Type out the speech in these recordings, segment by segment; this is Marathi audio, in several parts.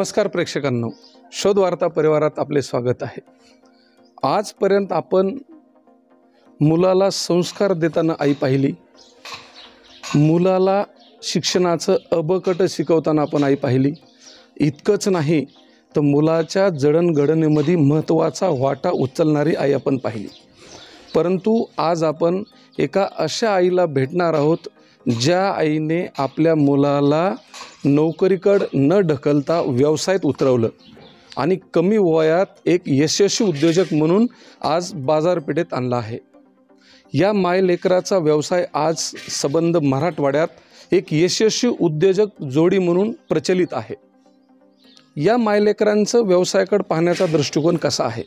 नमस्कार प्रेक्षकांनो, शोध वार्ता परिवारात आपले स्वागत आहे। आजपर्यंत आपण मुलाला संस्कार देताना आई पाहिली, मुलाला शिक्षणाचं अबकट शिकवताना आपण आई पाहिली। इतकंच नाही तर मुलाच्या जडणघडणीमध्ये महत्त्वाचा वाटा उचलणारी आई आपण पाहिली। परंतु आज आपण एका अशा आईला भेटणार आहोत ज्या आईने आपल्या मुलाला नोकरीकडे न ढकलता व्यवसायात उतरवलं आणि कमी वयात एक यशस्वी उद्योजक म्हणून आज बाजारपेठेत आणला आहे। या मायलेकराचा व्यवसाय आज संबंध मराठवाड्यात एक यशस्वी उद्योजक जोडी म्हणून प्रचलित आहे। या मायलेकरांचं व्यवसायाकडे पाहण्याचा दृष्टिकोन कसा आहे,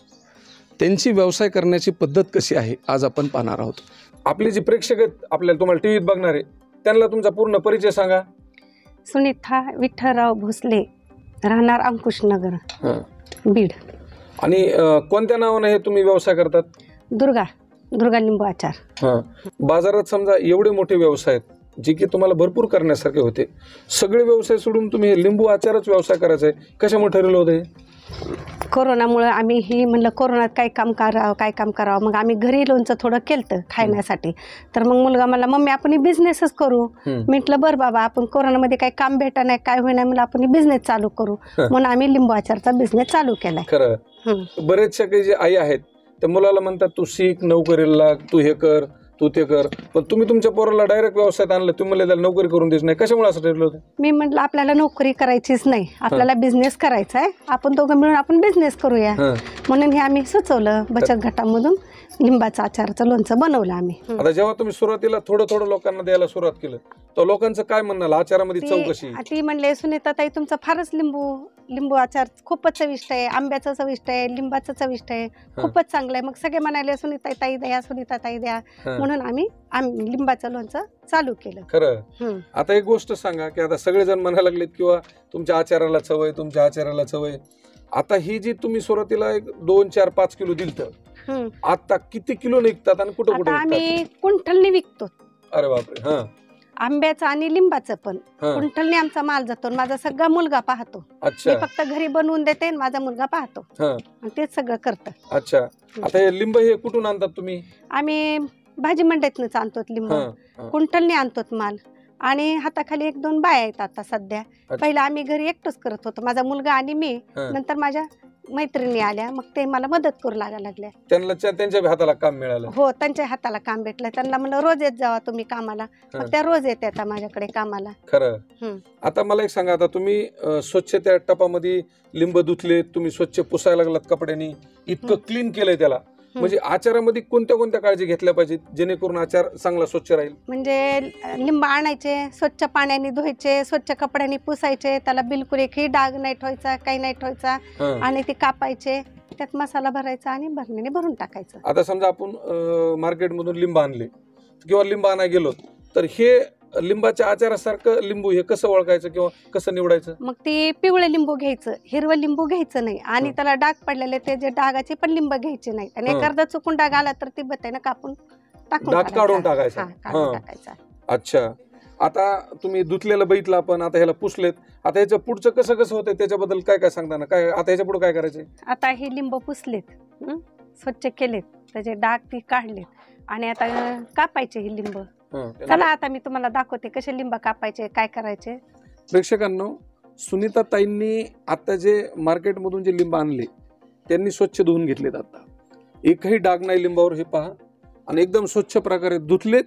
त्यांची व्यवसाय करण्याची पद्धत कशी आहे, आज आपण पाहणार आहोत। आपले जे प्रेक्षक आहेत, आपल्याला तुम्हाला टीव्हीत बघणारे, त्यांना तुमचा पूर्ण परिचय सांगा। सुनीता विठ्ठलराव भोसले, राहणार अंकुशनगर, बीड। आणि कोणत्या नावाने हे तुम्ही व्यवसाय करतात? दुर्गा लिंबू आचार। बाजारात समजा एवढे मोठे व्यवसाय आहेत जे की तुम्हाला भरपूर करण्यासारखे होते, सगळे व्यवसाय सोडून तुम्ही हे लिंबू आचारच व्यवसाय करायचा आहे, कशामुळे ठरवलं होतं? कोरोनामुळे आम्ही ही म्हणलं कोरोनात काय काम करावं, मग आम्ही घरी लोणचं थोडं केलं खाण्यासाठी। तर मग मुलगा मला, मम्मी आपण बिझनेसच करू। म्हटलं बरं बाबा, आपण कोरोनामध्ये काही काम भेटा नाही, काय होईना, मला आपण बिझनेस चालू करू म्हणून आम्ही लिंबू आचारचा बिझनेस चालू केलाय। खरं बरेचशा काही जे आई आहेत त्या मुलाला म्हणतात तू शिक, नोकरीला लाग, तू हे कर, तू ते कर, पण तुम्ही तुमच्या पोराला डायरेक्ट व्यवसायात आणलं, तुम्ही त्याला नोकरी करून द्यायची नाही, कशामुळे असं ठरलं होतं? मी म्हटलं आपल्याला नोकरी करायचीच नाही, आपल्याला बिझनेस करायचा आहे, आपण दोघं मिळून आपण बिझनेस करूया म्हणून हे आम्ही सुचवलं। बचत गटामधून लिंबाचं आचारचं लोणचं बनवलं आम्ही। आता जेव्हा तुम्ही सुरुवातीला थोडं थोडं लोकांना द्यायला सुरुवात केलं तर लोकांचं काय म्हणणं, आचारामध्ये चव कशी? ती म्हणले, सुनीता ताई तुमचं फारच लिंबू आचार खूपच चविष्ट आहे, आंब्याचं चविष्ट आहे, लिंबाचं चविष्ट आहे, खूपच चांगलं आहे। मग सगळे म्हणाले सुनीता ताई द्या, सुनीता ताई द्या, म्हणून आम्ही लिंबाचं लोणचं चालू केलं। खरं आता एक गोष्ट सांगा की आता सगळेजण म्हणायला लागलेत किंवा तुमच्या आचाराला चव आहे, तुमच्या आचाराला चव आहे। आता ही जी तुम्ही सुरुवातीला 2, 4, 5 किलो दिलत, आता किती किलो निघतात आणि कुठं कुठं? आम्ही क्विंटलने विकतो। अरे बापरे। आंब्याचं आणि लिंबाचं पण क्विंटलने आमचा माल जातो। माझा सगळा मुलगा पाहतो, मी फक्त घरी बनवून देते, माझा मुलगा पाहतो आणि तेच सगळं करतं। अच्छा, आता हे लिंब हे कुठून आणतात तुम्ही? आम्ही भाजी मंडईतनच आणतो लिंबू, क्विंटलने आणतो माल। आणि हाताखाली 1-2 बाया आहेत आता सध्या। पहिला आम्ही घरी एकटंच करत होतो, माझा मुलगा आणि मी, नंतर माझ्या मैत्रिणी आल्या, मग ते मला मदत करू लागल्या। त्यांच्या हाताला काम मिळालं? हो, त्यांच्या हाताला काम भेटलं। त्यांना म्हणलं रोज येत जावा तुम्ही कामाला, मग त्या रोज येत आता माझ्याकडे कामाला। खरं आता मला एक सांगा, आता तुम्ही स्वच्छ त्या टपामध्ये लिंब धुतले, तुम्ही स्वच्छ पुसायला लागलात कपड्यांनी, इतकं क्लीन केलंय त्याला, म्हणजे आचारामध्ये कोणत्या कोणत्या काळजी घेतल्या पाहिजे जेणेकरून आचार चांगला स्वच्छ राहील? म्हणजे लिंब आणायचे, स्वच्छ पाण्याने धुवायचे, स्वच्छ कपड्यांनी पुसायचे, त्याला बिलकुल एकही डाग नाही ठेवायचा, काही नाही ठेवायचा, आणि ते कापायचे, त्यात मसाला भरायचा आणि भरण्याने भरून टाकायचं। आता समजा आपण मार्केटमधून लिंब आणले किंवा लिंब आणायला गेलो, तर हे लिंबाच्या आचारासारखं लिंबू हे कसं ओळखायचं किंवा कसं निवडायचं? मग ते पिवळे लिंबू घ्यायचं, हिरवं लिंबू घ्यायचं नाही, आणि त्याला डाग पडलेले ते जे डागाचे पण लिंब घ्यायचे नाही, आणि एखादा चुकून डाग आला तर ते बत्यानं कापून काढून टाकायचा। अच्छा, आता तुम्ही धुतलेलं बघितलं आपण, आता ह्याला पुसलेत, आता ह्याचं पुढचं कसं कसं होतंय त्याच्याबद्दल काय काय सांगता ना? काय आता ह्याच्या पुढे काय करायचंय? आता हे लिंब पुसलेत, स्वच्छ केलेत, त्याचे डाग ती काढलेत, आणि आता कापायचे हे लिंब। चला आता मी तुम्हाला दाखवते कसे लिंब कापायचे, काय करायचे। प्रेक्षकांनो, सुनीता ताईंनी आता जे मार्केटमधून जे लिंब आणले त्यांनी स्वच्छ धुवून घेतलेत, आता एकही डाग नाही लिंबावर, हे पहा, आणि एकदम स्वच्छ प्रकारे धुतलेत,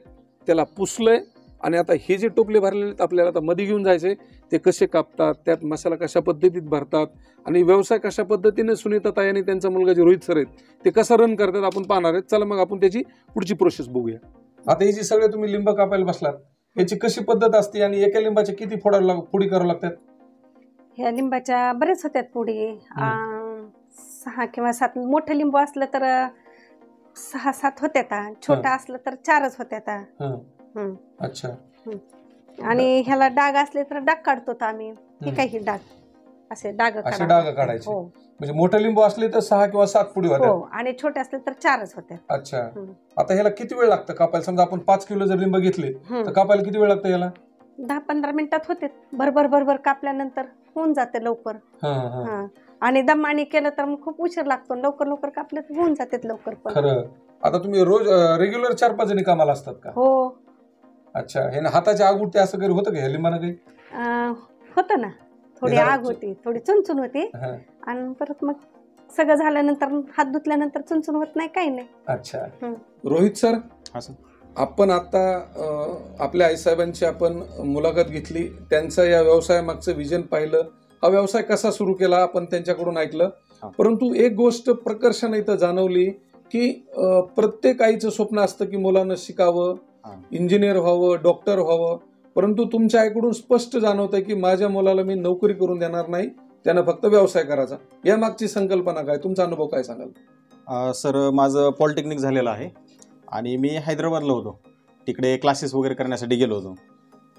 त्याला पुसलंय, आणि आता हे जे टोपले भरलेले आपल्याला आता मध्ये घेऊन जायचे, ते कसे कापतात, त्यात मसाला कशा पद्धतीत भरतात, आणि व्यवसाय कशा पद्धतीने सुनीता ताई आणि त्यांचा मुलगा जे रोहित सर आहेत ते कसं रन करतात आपण पाहणार आहेत। चला मग आपण त्याची पुढची प्रोसेस बघूया। आता हे जे सगळे तुम्ही लिंब कापायला बसलात, याची कशी पद्धत असते आणि एका लिंबाचे किती फोडी करावं लागतात? ह्या लिंबाच्या बरेच होत्यात फोडी, 6 किंवा 7, मोठं लिंबू असलं तर 6-7 होत्यात, छोटा असलं तर 4च होत्यात। अच्छा, आणि ह्याला डाग असले तर डाग काढतो आम्ही, हे काही डाग असे डाग काढायचे, म्हणजे मोठे लिंबू असले तर 6 किंवा 7 पुढे होतात, आणि छोटे असले तर 4च होते। अच्छा, आता ह्याला किती वेळ लागतं कापायला? समजा आपण 5 किलो जर लिंब घेतले तर कापायला किती वेळ लागतं याला? 10-15 मिनिटात होते, भरभर कापल्यानंतर होऊन जाते लवकर. हां हां हा आणि दमाने केलं तर मग खूप उशीर लागतो. लवकर लवकर कापलं तर होऊन जातात लवकर पण. खरं. आता तुम्ही रोज रेग्युलर 4-5 जणी कामाला असतात का? हो. अच्छा, हे ना हाताची आग उठते असं काही होतं का ह्या लिंबानं काही? होतं ना, थोडी जरा आग होती, थोडी चुनचुन होती हां. आणि परत मग सगळं झाल्यानंतर हात धुतल्यानंतर चुनचुन होत नाही, काही नाही. अच्छा. हं. रोहित सर, हा सर. आपण आता आपल्या आईसाहेबांची आपण मुलाखत घेतली, त्यांचं या व्यवसायामागचं विजन पाहिलं, हा व्यवसाय कसा सुरू केला आपण त्यांच्याकडून ऐकलं. हा. परंतु एक गोष्ट प्रकर्षाने इथं जाणवली की प्रत्येक आईचं स्वप्न असतं की मुलानं शिकावं, हा. इंजिनियर व्हावं, डॉक्टर व्हावं. परंतु तुमच्या आईकडून स्पष्ट जाणवतंय की माझ्या मुलाला मी नोकरी करून देणार नाही, त्यानं फक्त व्यवसाय करायचा. या मागची संकल्पना काय, तुमचा अनुभव काय सांगाल? सर, माझं पॉलिटेक्निक झालेलं आहे आणि मी हैदराबादला होतो. तिकडे क्लासेस वगैरे करण्यासाठी गेलो होतो.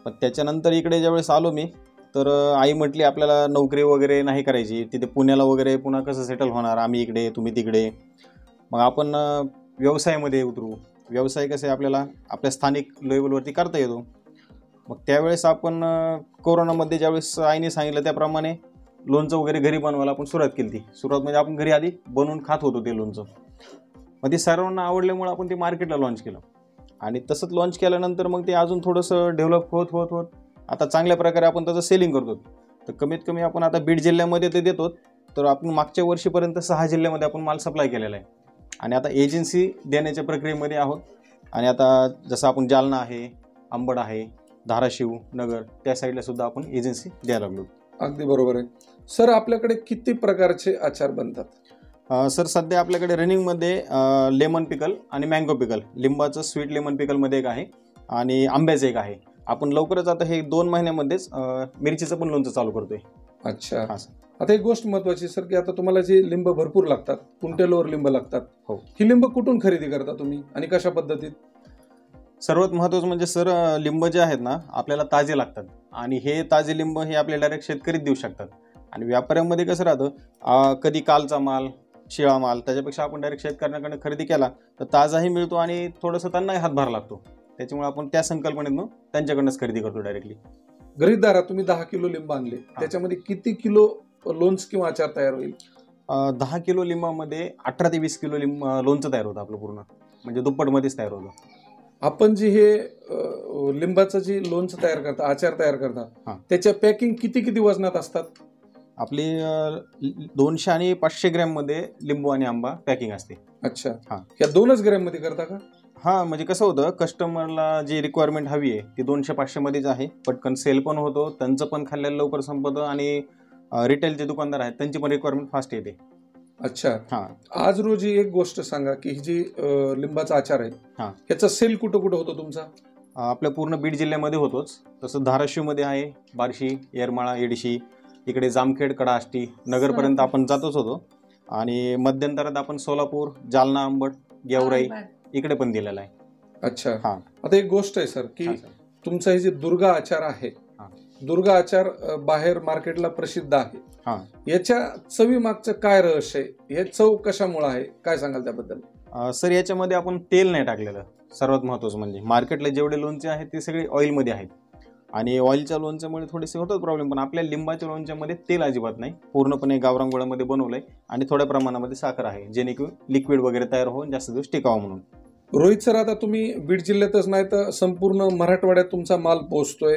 पण त्याच्यानंतर इकडे ज्यावेळेस आलो मी, तर आई म्हटली आपल्याला नोकरी वगैरे नाही करायची, तिथे पुण्याला वगैरे पुन्हा कसं सेटल होणार, आम्ही इकडे तुम्ही तिकडे, मग आपण व्यवसायामध्ये उतरू. व्यवसाय कसे आपल्याला आपल्या स्थानिक लेवलवरती करता येतो. मग त्यावेळेस आपण कोरोनामध्ये ज्यावेळेस आईने सांगितलं त्याप्रमाणे लोणचं वगैरे घरी बनवायला आपण सुरुवात केली. सुरुवात म्हणजे आपण घरी आधी बनवून खात होतो ते लोणचं. मग ते सर्वांना आवडल्यामुळे आपण ते मार्केटला लॉन्च केलं आणि तसंच लॉन्च केल्यानंतर मग ते अजून थोडंसं डेव्हलप होत आता चांगल्या प्रकारे आपण त्याचं सेलिंग करतो. तर कमीत कमी आपण आता बीड जिल्ह्यामध्ये ते देतो. तर आपण मागच्या वर्षीपर्यंत 6 जिल्ह्यामध्ये आपण माल सप्लाय केलेला आहे आणि आता एजन्सी देण्याच्या प्रक्रियेमध्ये आहोत. आणि आता जसं आपण जालना आहे, अंबड आहे, धाराशिव, नगर त्या साईडला सुद्धा आपण एजन्सी द्यायला लागलो. अगदी बरोबर आहे. सर, आपल्याकडे किती प्रकारचे आचार बनतात? सर, सध्या आपल्याकडे रनिंगमध्ये लेमन पिकल आणि मँगो पिकल, लिंबाचं स्वीट लेमन पिकलमध्ये एक आहे आणि आंब्याचं एक आहे. आपण लवकरच आता हे 2 महिन्यामध्येच मिरचीचं पण लोणचं चालू करतोय. अच्छा. हां सर. आता एक गोष्ट महत्वाची सर, की आता तुम्हाला जे लिंब भरपूर लागतात, कुंटेलवर लिंब लागतात, हो. ही लिंब कुठून खरेदी करता तुम्ही आणि कशा पद्धतीत? सर्वात महत्त्वाचं म्हणजे सर, लिंब जे आहेत ना आपल्याला ताजे लागतात आणि हे ताजे लिंब हे आपल्याला डायरेक्ट शेतकरीच देऊ शकतात. आणि व्यापाऱ्यांमध्ये कसं राहतं, कधी कालचा माल, शिळा माल, त्याच्यापेक्षा आपण डायरेक्ट शेतकऱ्यांकडे खरेदी केला तर ताजाही मिळतो आणि थोडंसं त्यांनाही हातभार लागतो. त्याच्यामुळे आपण त्या संकल्पनेतून त्यांच्याकडनंच खरेदी करतो डायरेक्टली. गृहीत धरा तुम्ही 10 किलो लिंब आणले, त्याच्यामध्ये किती किलो लोणचं किंवा आचार तयार होईल? 10 किलो लिंबामध्ये 18 ते 20 किलो लोणचं तयार होतं आपलं पूर्ण, म्हणजे दुप्पटमध्येच तयार होतं. आपण जे हे लिंबाचं जे लोणचं तयार करता, आचार तयार करता, हां. त्याच्या पॅकिंग किती वजनात असतात? आपली 200 आणि 500 ग्रॅममध्ये लिंबू आणि आंबा पॅकिंग असते. अच्छा. हां. या 2च ग्रॅममध्ये करता का? हां, म्हणजे कसं होतं, कस्टमरला जी रिक्वायरमेंट हवी आहे ती 200-500 मध्येच आहे. पटकन सेल पण होतो, त्यांचं पण खाल्लेलं लवकर संपतं आणि रिटेलचे दुकानदार आहेत त्यांची पण रिक्वायरमेंट फास्ट येते. अच्छा. हां. आज रोजी एक गोष्ट सांगा की ही जी लिंबाचा आचार आहे, हां. याचा सेल कुठं होतो तुमचा? आपल्या पूर्ण बीड जिल्ह्यामध्ये होतोच. तसं धाराशिवमध्ये आहे, बार्शी, येरमाळा, येडशी, इकडे जामखेड, कडाष्टी, नगरपर्यंत आपण जातच होतो. आणि मध्यंतरात आपण सोलापूर, जालना, अंबड, गेवराई इकडे पण दिलेला आहे. अच्छा. हां. आता एक गोष्ट आहे सर, की हां सर. तुमचा हे जे दुर्गा आचार आहे, हां. दुर्गा आचार बाहेर मार्केटला प्रसिद्ध आहे. हां. याच्या चवी मागचं काय रहस्य आहे? हे चव कशामुळे आहे, काय सांगाल त्याबद्दल? सर, याच्यामध्ये आपण तेल नाही टाकलेलं. सर्वात महत्त्वाचं म्हणजे मार्केटला जेवढे लोणचे आहेत ते सगळे ऑइलमध्ये आहेत आणि ऑइलच्या लोणच्यामुळे थोडेसे होतात प्रॉब्लेम, पण आपल्या लिंबाच्या लोणच्यामध्ये तेल अजिबात नाही. पूर्णपणे गावरान गुळामध्ये बनवलंय आणि थोड्या प्रमाणामध्ये साखर आहे, जेणेकरून लिक्विड वगैरे तयार होऊन जास्त दिवस टिकावं म्हणून. रोहित सर, आता तुम्ही बीड जिल्ह्यातच नाही तर संपूर्ण मराठवाड्यात तुमचा माल पोहोचतोय,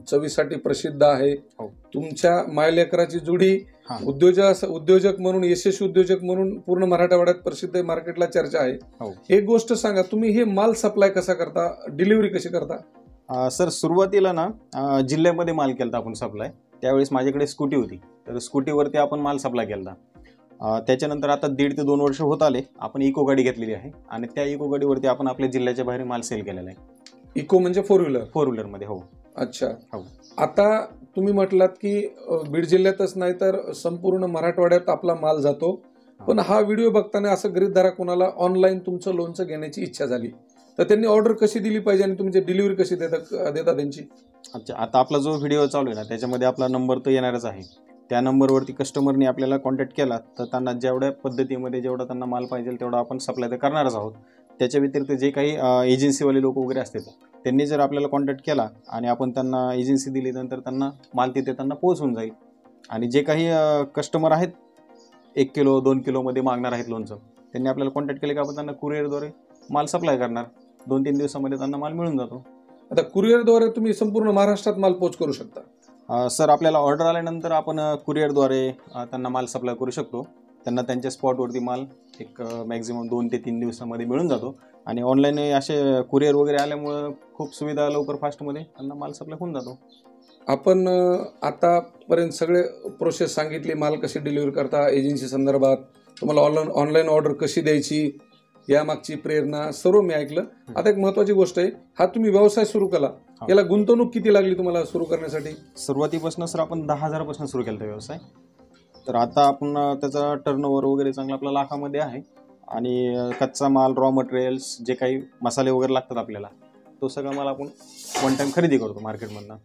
चवीसाठी प्रसिद्ध आहे. हो. तुमच्या मायलेकराची जोडी हां. उद्योजक म्हणून, यशस्वी उद्योजक म्हणून पूर्ण मराठवाड्यात प्रसिद्ध आहे, मार्केटला चर्चा आहे. हो. एक गोष्ट सांगा, तुम्ही हे माल सप्लाय कसा करता, डिलिव्हरी कशी करता? सर, सुरुवातीला ना जिल्ह्यामध्ये माल केला आपण सप्लाय. त्यावेळेस माझ्याकडे स्कूटी होती, तर स्कूटीवरती आपण माल सप्लाय केला. त्याच्यानंतर आता 1.5 ते 2 वर्ष होत आले आपण इको गाडी घेतलेली आहे आणि त्या इको गाडीवरती आपण आपल्या जिल्ह्याच्या बाहेर माल सेल केलेला आहे. इको म्हणजे 4 व्हीलर? 4 व्हीलरमध्ये. हो. अच्छा. हो. आता तुम्ही म्हटलात की बीड जिल्ह्यातच नाही तर संपूर्ण मराठवाड्यात आपला माल जातो, पण हा व्हिडिओ बघताना असं गरीब धरा कोणाला ऑनलाईन तुमचं लोणचं घेण्याची इच्छा झाली तर त्यांनी ऑर्डर कशी दिली पाहिजे आणि तुमची डिलिव्हरी कशी देता त्यांची? अच्छा, आता आपला जो व्हिडिओ चालू आहे ना त्याच्यामध्ये आपला नंबर तर येणारच आहे. त्या नंबरवरती कस्टमरने आपल्याला कॉन्टॅक्ट केला तर त्यांना जेवढ्या पद्धतीमध्ये जेवढा त्यांना माल पाहिजे तेवढा आपण सप्लाय तर करणारच आहोत. त्याच्या व्यतिरिक्त जे काही एजन्सीवाले लोक वगैरे असतात त्यांनी जर आपल्याला कॉन्टॅक्ट केला आणि आपण त्यांना एजन्सी दिली नंतर त्यांना माल तिथे त्यांना पोहोचून जाईल. आणि जे काही कस्टमर आहेत 1 किलो 2 किलोमध्ये मागणार आहेत लोणचं, त्यांनी आपल्याला कॉन्टॅक्ट केले की आपण त्यांना कुरिअरद्वारे माल सप्लाय करणार. 2-3 दिवसामध्ये त्यांना माल मिळून जातो. आता कुरिअरद्वारे तुम्ही संपूर्ण महाराष्ट्रात माल पोच करू शकता? सर, आपल्याला ऑर्डर आल्यानंतर आपण कुरिअरद्वारे त्यांना माल सप्लाय करू शकतो. त्यांना त्यांच्या स्पॉटवरती माल एक मॅक्झिमम 2 ते 3 दिवसामध्ये मिळून जातो. आणि ऑनलाईन असे कुरिअर वगैरे आल्यामुळं खूप सुविधा, लवकर फास्टमध्ये त्यांना माल सप्लाय होऊन जातो. आपण आतापर्यंत सगळे प्रोसेस सांगितली, माल कशी डिलिव्हर करता, एजन्सी संदर्भात तुम्हाला ऑनलाईन ऑर्डर कशी द्यायची, यामागची प्रेरणा सर्व मी ऐकलं. आता एक महत्त्वाची गोष्ट आहे, हा तुम्ही व्यवसाय सुरू केला, याला गुंतवणूक किती लागली तुम्हाला सुरू करण्यासाठी? सुरुवातीपासून सर आपण 10,000 पासून सुरू केला व्यवसाय. तर आता आपण त्याचा टर्नओव्हर वगैरे चांगला आपला लाखामध्ये आहे. आणि कच्चा माल, रॉ मटेरियल्स, जे काही मसाले वगैरे लागतात आपल्याला, तो सगळा माल आपण वन टाइम खरेदी करतो मार्केटमधनं.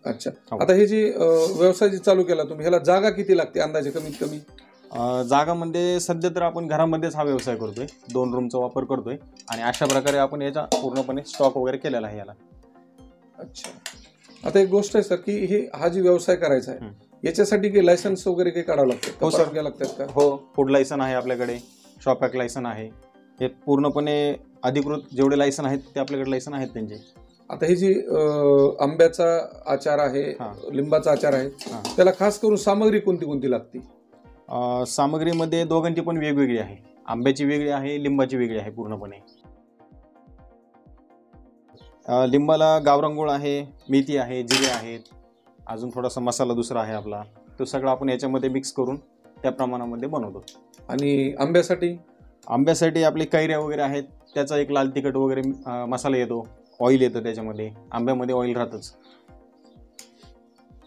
अच्छा. आता हे जी व्यवसाय जी चालू केला तुम्ही, ह्याला जागा किती लागते अंदाजे कमीत कमी? जागामध्ये सध्या तर आपण घरामध्येच हा व्यवसाय करतोय, 2 रूमचा वापर करतोय. आणि अशा प्रकारे आपण याचा पूर्णपणे स्टॉक वगैरे केलेला आहे याला. अच्छा. आता एक गोष्ट आहे सर की हा जी व्यवसाय करायचा आहे, याच्यासाठी काही लायसन्स वगैरे काही काढावं लागतं? हो सर, घ्यावं लागतात का? हो, फूड लायसन आहे आपल्याकडे, शॉप ॲक्ट लायसन आहे. हे पूर्णपणे अधिकृत जेवढे लायसन आहेत ते आपल्याकडे लायसन आहेत त्यांचे. आता ही जी आंब्याचा आचार आहे, लिंबाचा आचार आहे, त्याला खास करून सामग्री कोणती कोणती लागते? सामग्रीमध्ये दोघांची पण वेगवेगळी आहे. आंब्याची वेगळी आहे, लिंबाची वेगळी आहे पूर्णपणे. लिंबाला गावरान गूळ आहे, मेथी आहे, जिरे आहेत, अजून थोडासा मसाला दुसरा आहे आपला. तो सगळं आपण याच्यामध्ये मिक्स करून त्या प्रमाणामध्ये बनवतो. आणि आंब्यासाठी आपले कैऱ्या वगैरे आहेत, त्याचा एक लाल तिखट वगैरे मसाला येतो, ऑइल येतं त्याच्यामध्ये, आंब्यामध्ये ऑइल राहतच.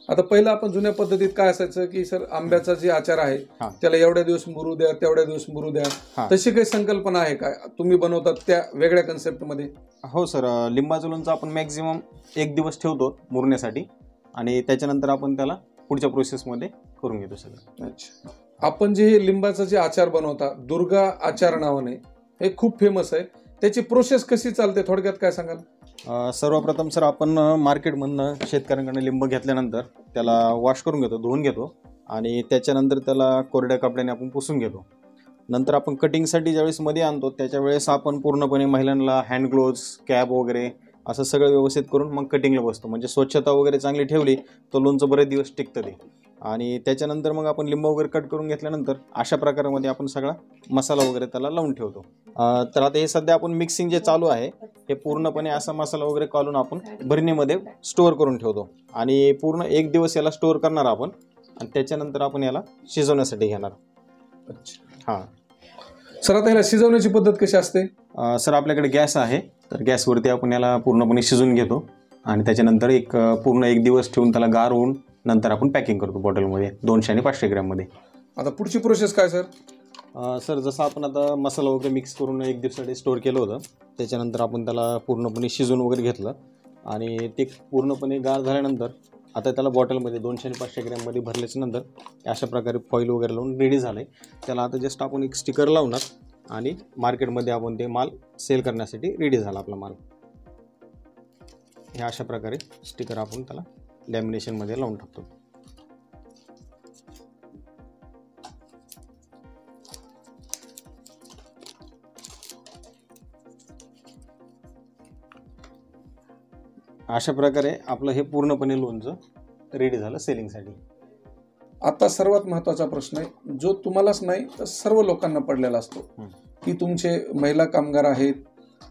आता पहिलं आपण जुन्या पद्धतीत काय असायचं की सर, आंब्याचा जे आचार आहे त्याला एवढ्या दिवस मुरू द्या, तेवढ्या दिवस मुरू द्या, तशी काही संकल्पना आहे का तुम्ही बनवतात त्या वेगळ्या कन्सेप्टमध्ये? हो सर, लिंबाचं लोणचं आपण मॅक्झिमम 1 दिवस ठेवतो मुरण्यासाठी, आणि त्याच्यानंतर आपण त्याला पुढच्या प्रोसेसमध्ये करून घेतो सगळं. अच्छा. आपण जे हे लिंबाचं जे आचार बनवता, दुर्गा आचार नावाने, हे खूप फेमस आहे, त्याची प्रोसेस कशी चालते थोडक्यात काय सांगाल? सर्वप्रथम सर, आपण मार्केटमधनं शेतकऱ्यांकडून लिंब घेतल्यानंतर त्याला वॉश करून घेतो, धुवून घेतो, आणि त्याच्यानंतर त्याला कोरड्या कपड्याने आपण पुसून घेतो. नंतर आपण कटिंगसाठी ज्यावेळेस मध्ये आणतो त्याच्यावेळेस आपण पूर्णपणे महिलांना हँड ग्लोव्ज, कॅप वगैरे असं सगळं व्यवस्थित करून मग कटिंगला बसतो. म्हणजे स्वच्छता वगैरे चांगली ठेवली तर लोणचं बरेच दिवस टिकतं ते. आणि त्याच्यानंतर मग आपण लिंब वगैरे कट करून घेतल्यानंतर अशा प्रकारामध्ये आपण सगळा मसाला वगैरे त्याला लावून ठेवतो. तर आता हे सध्या आपण मिक्सिंग जे चालू आहे, हे पूर्णपणे असा मसाला वगैरे काढून आपण भरणीमध्ये स्टोअर करून ठेवतो. आणि पूर्ण 1 दिवस याला स्टोअर करणार आपण, आणि त्याच्यानंतर आपण याला शिजवण्यासाठी घेणार. अच्छा. हां सर, आता याला शिजवण्याची पद्धत कशी असते? सर, आपल्याकडे गॅस आहे, तर गॅसवरती आपण याला पूर्णपणे शिजवून घेतो, आणि त्याच्यानंतर पूर्ण 1 दिवस ठेवून त्याला गार होऊन नंतर आपण पॅकिंग करतो बॉटलमध्ये 200 आणि 500 ग्रॅममध्ये. आता पुढची प्रोसेस काय सर? सर, जसं आपण आता मसाला वगैरे मिक्स करून 1 दिवसासाठी स्टोअर केलं होतं, त्याच्यानंतर आपण त्याला पूर्णपणे शिजवून वगैरे घेतलं, आणि ते पूर्णपणे गार झाल्यानंतर आता त्याला बॉटलमध्ये 200 आणि 500 ग्रॅममध्ये भरल्याच्यानंतर अशा प्रकारे फॉईल वगैरे लावून रेडी झालं आहे. त्याला आता जस्ट आपण एक स्टिकर लावणार, आणि मार्केटमध्ये आपण ते माल सेल करण्यासाठी रेडी झाला आपला माल. हे अशा प्रकारे स्टिकर आपण त्याला लॅमिनेशनमध्ये लावून टाकतो. अशा प्रकारे आपलं हे पूर्णपणे लोणचं रेडी झालं सेलिंगसाठी. आता सर्वात महत्त्वाचा प्रश्न आहे, जो तुम्हालाच नाही तर सर्व लोकांना पडलेला असतो, की तुमचे महिला कामगार आहेत,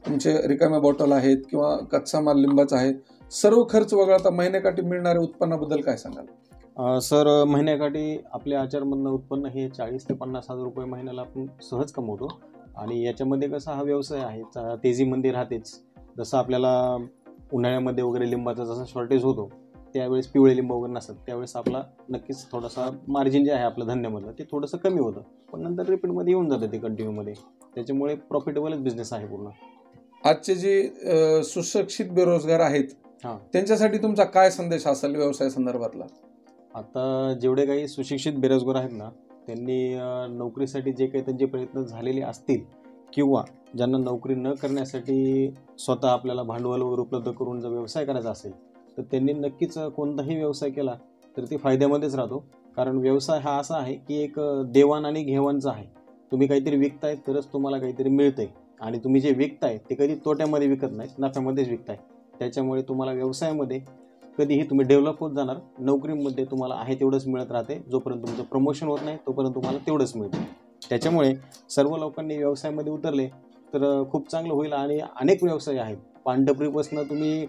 तुमचे रिकाम्या बॉटल आहेत, किंवा कच्चा माल लिंबाचा आहे, सर्व खर्च वगळता महिन्याकाठी मिळणाऱ्या उत्पन्नाबद्दल काय सांगाल? सर, महिन्याकाठी आपल्या आचारमधनं उत्पन्न हे 40,000 ते 50,000 रुपये महिन्याला आपण सहज कमवतो. आणि याच्यामध्ये कसा हा व्यवसाय आहे, तेजीमध्ये राहतेच. जसं आपल्याला उन्हाळ्यामध्ये वगैरे लिंबाचा जसा शॉर्टेज होतो, त्यावेळेस पिवळे लिंब वगैरे नसतात, त्यावेळेस आपला नक्कीच थोडासा मार्जिन जे आहे आपलं धंद्यामधलं ते थोडंसं कमी होतं, पण नंतर रिपीटमध्ये येऊन जातं ते कंटिन्यूमध्ये. त्याच्यामुळे प्रॉफिटेबलच बिझनेस आहे पूर्ण. आजचे जे सुशिक्षित बेरोजगार आहेत त्यांच्यासाठी तुमचा काय संदेश असेल व्यवसाय संदर्भातला? आता जेवढे काही सुशिक्षित बेरोजगार आहेत ना, त्यांनी नोकरीसाठी जे काही त्यांचे प्रयत्न झालेले असतील, किंवा ज्यांना नोकरी न करण्यासाठी स्वतः आपल्याला भांडवल वगैरे उपलब्ध करून जर व्यवसाय करायचा असेल, तर त्यांनी नक्कीच कोणताही व्यवसाय केला तर ते फायद्यामध्येच राहतो. कारण व्यवसाय हा असा आहे की एक देवाण आणि घेवाणचा आहे. तुम्ही काहीतरी विकताय तरच तुम्हाला काहीतरी मिळतंय, आणि तुम्ही जे विकताय ते कधी तोट्यामध्ये विकत नाहीत, नफ्यामध्येच विकताय. त्याच्यामुळे तुम्हाला व्यवसायामध्ये कधीही तुम्ही डेव्हलप होत जाणार. नोकरीमध्ये तुम्हाला आहे तेवढंच मिळत राहते. जोपर्यंत तुमचं प्रमोशन होत नाही तोपर्यंत तुम्हाला तेवढंच मिळतं. त्याच्यामुळे सर्व लोकांनी व्यवसायामध्ये उतरले तर खूप चांगलं होईल. आणि अनेक व्यवसाय आहेत. पानटपरीपासून तुम्ही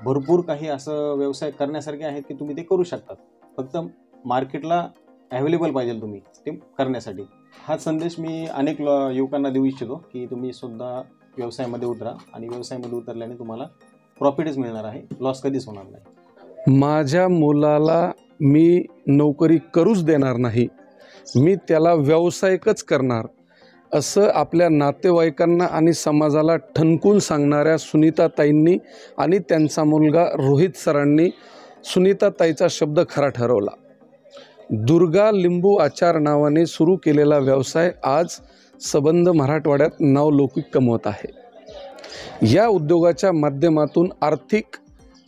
भरपूर काही असं व्यवसाय करण्यासारखे आहेत की तुम्ही ते करू शकतात. फक्त मार्केटला अवेलेबल पाहिजे तुम्ही ते करण्यासाठी. हा संदेश मी अनेक युवकांना देऊ इच्छितो की तुम्ही सुद्धा व्यवसायामध्ये उतरा, आणि व्यवसायामध्ये उतरल्याने तुम्हाला प्रॉफिटच मिळणार आहे, लॉस कधीच होणार नाही. माझ्या मुलाला मी नोकरी करूच देणार नाही, मी त्याला व्यावसायिकच करणार, असं आपल्या नातेवाईकांना आणि समाजाला ठणकून सांगणाऱ्या सुनीताताईंनी आणि त्यांचा मुलगा रोहित सरांनी सुनीताताईचा शब्द खरा ठरवला. दुर्गा लिंबू आचार नावाने सुरू केलेला व्यवसाय आज सबंध मराठवाड्यात नावलौकिक कमवत आहे. या उद्योगाच्या माध्यमातून आर्थिक,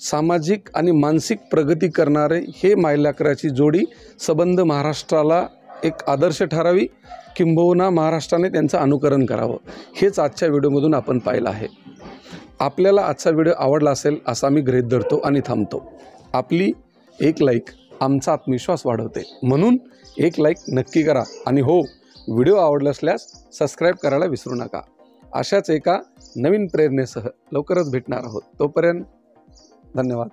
सामाजिक आणि मानसिक प्रगती करणारे हे मायलेकराची जोडी सबंध महाराष्ट्राला एक आदर्श ठरावी, किंबहुना महाराष्ट्राने त्यांचं अनुकरण करावं, हेच आजच्या व्हिडिओमधून आपण पाहिलं आहे. आपल्याला आजचा व्हिडिओ आवडला असेल असा मी गृहीत धरतो आणि थांबतो. आपली एक लाईक आमचा आत्मविश्वास वाढवते, म्हणून एक लाईक नक्की करा. आणि हो, व्हिडिओ आवडला असल्यास सबस्क्राईब करायला विसरू नका. अशाच एका नवीन प्रेरणेसह लवकरच भेटणार आहोत. तोपर्यंत धन्यवाद.